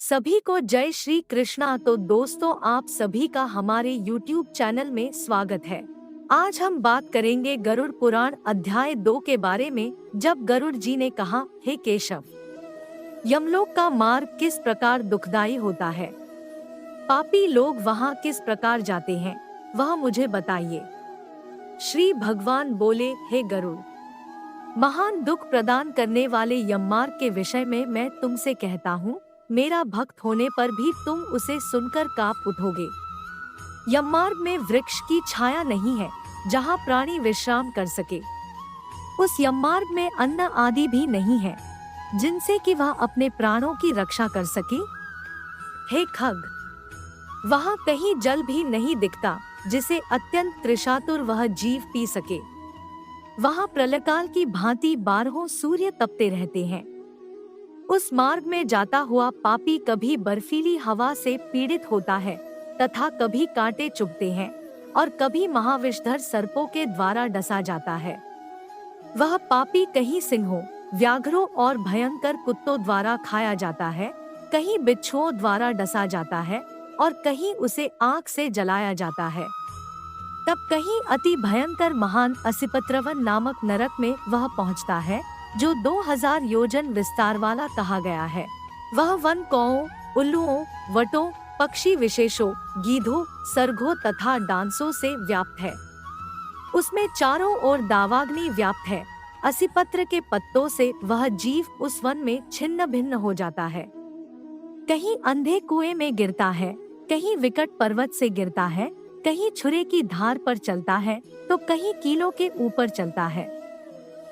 सभी को जय श्री कृष्णा। तो दोस्तों, आप सभी का हमारे YouTube चैनल में स्वागत है। आज हम बात करेंगे गरुड़ पुराण अध्याय 2 के बारे में, जब गरुड़ जी ने कहा, हे केशव, यमलोक का मार्ग किस प्रकार दुखदाई होता है, पापी लोग वहाँ किस प्रकार जाते हैं, वह मुझे बताइए। श्री भगवान बोले, हे गरुड़, महान दुख प्रदान करने वाले यममार्ग के विषय में मैं तुमसे कहता हूँ। मेरा भक्त होने पर भी तुम उसे सुनकर कांप उठोगे। यममार्ग में वृक्ष की छाया नहीं है जहाँ प्राणी विश्राम कर सके। उस यममार्ग में अन्न आदि भी नहीं है जिनसे कि वह अपने प्राणों की रक्षा कर सके। हे खग, वहाँ कहीं जल भी नहीं दिखता जिसे अत्यंत तृषातुर वह जीव पी सके। वहाँ प्रलयकाल की भांति 12 सूर्य तपते रहते हैं। उस मार्ग में जाता हुआ पापी कभी बर्फीली हवा से पीड़ित होता है तथा कभी कांटे चुभते हैं और कभी महाविषधर सर्पों के द्वारा डसा जाता है। वह पापी कहीं सिंहों, व्याघ्रों और भयंकर कुत्तों द्वारा खाया जाता है, कहीं बिच्छुओं द्वारा डसा जाता है और कहीं उसे आग से जलाया जाता है। तब कहीं अति भयंकर महान असिपत्रवन नामक नरक में वह पहुंचता है, जो 2000 योजन विस्तार वाला कहा गया है। वह वन कौओं, उल्लुओं, वटों, पक्षी विशेषों, गीधों, सर्गों तथा डांसों से व्याप्त है। उसमें चारों ओर दावाग्नि व्याप्त है। असिपत्र के पत्तों से वह जीव उस वन में छिन्न भिन्न हो जाता है। कहीं अंधे कुएं में गिरता है, कहीं विकट पर्वत से गिरता है, कहीं छुरे की धार पर चलता है तो कहीं कीलों के ऊपर चलता है,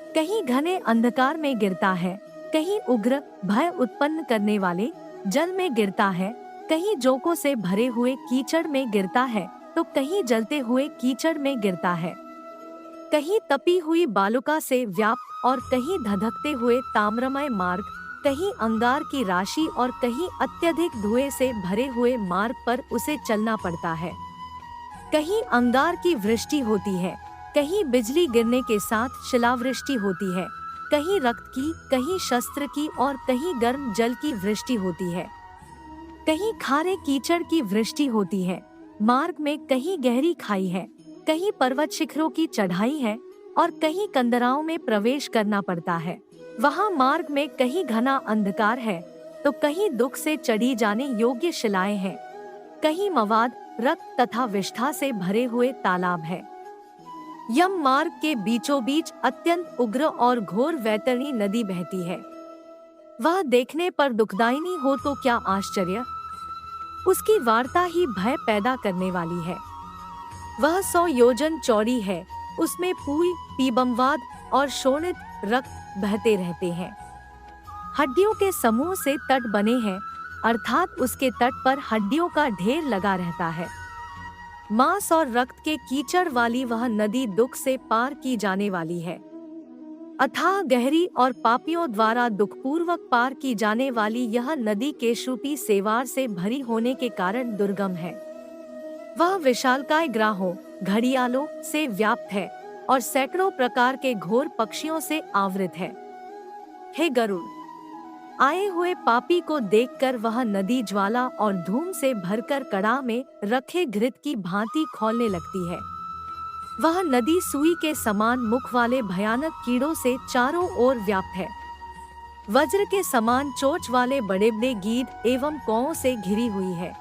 कहीं घने अंधकार में गिरता है, कहीं उग्र भय उत्पन्न करने वाले जल में गिरता है, कहीं जोकों से भरे हुए कीचड़ में गिरता है तो कहीं जलते हुए कीचड़ में गिरता है, कहीं तपी हुई बालुका से व्याप्त और कहीं धधकते हुए ताम्रमय मार्ग, कहीं अंगार की राशि और कहीं अत्यधिक धुएं से भरे हुए मार्ग पर उसे चलना पड़ता है। कहीं अंगार की वृष्टि होती है, कहीं बिजली गिरने के साथ शिलावृष्टि होती है, कहीं रक्त की, कहीं शस्त्र की और कहीं गर्म जल की वृष्टि होती है, कहीं खारे कीचड़ की वृष्टि होती है। मार्ग में कहीं गहरी खाई है, कहीं पर्वत शिखरों की चढ़ाई है और कहीं कंदराओं में प्रवेश करना पड़ता है। वहाँ मार्ग में कहीं घना अंधकार है तो कहीं दुख से चढ़ी जाने योग्य शिलाएं हैं, कहीं मवाद, रक्त तथा विष्ठा से भरे हुए तालाब है। यम मार्ग के बीचों बीच अत्यंत उग्र और घोर वैतरणी नदी बहती है। वह देखने पर दुखदायिनी हो तो क्या आश्चर्य, उसकी वार्ता ही भय पैदा करने वाली है। वह 100 योजन चौड़ी है, उसमें पूई, पीबमवाद और शोणित रक्त बहते रहते हैं। हड्डियों के समूह से तट बने हैं, अर्थात उसके तट पर हड्डियों का ढेर लगा रहता है। मांस और रक्त के कीचड़ वाली वह नदी दुख से पार की जाने वाली है। अथाह गहरी और पापियों द्वारा दुखपूर्वक पार की जाने वाली यह नदी केशरूपी सेवार से भरी होने के कारण दुर्गम है। वह विशालकाय ग्राहों, घड़ियालों से व्याप्त है और सैकड़ों प्रकार के घोर पक्षियों से आवृत है। हे गरुड़, आए हुए पापी को देखकर वह नदी ज्वाला और धूम से भरकर कड़ा में रखे घृत की भांति खौलने लगती है। वह नदी सुई के समान मुख वाले भयानक कीड़ों से चारों ओर व्याप्त है। वज्र के समान चोंच वाले बड़े बड़े गीध एवं कौओं से घिरी हुई है।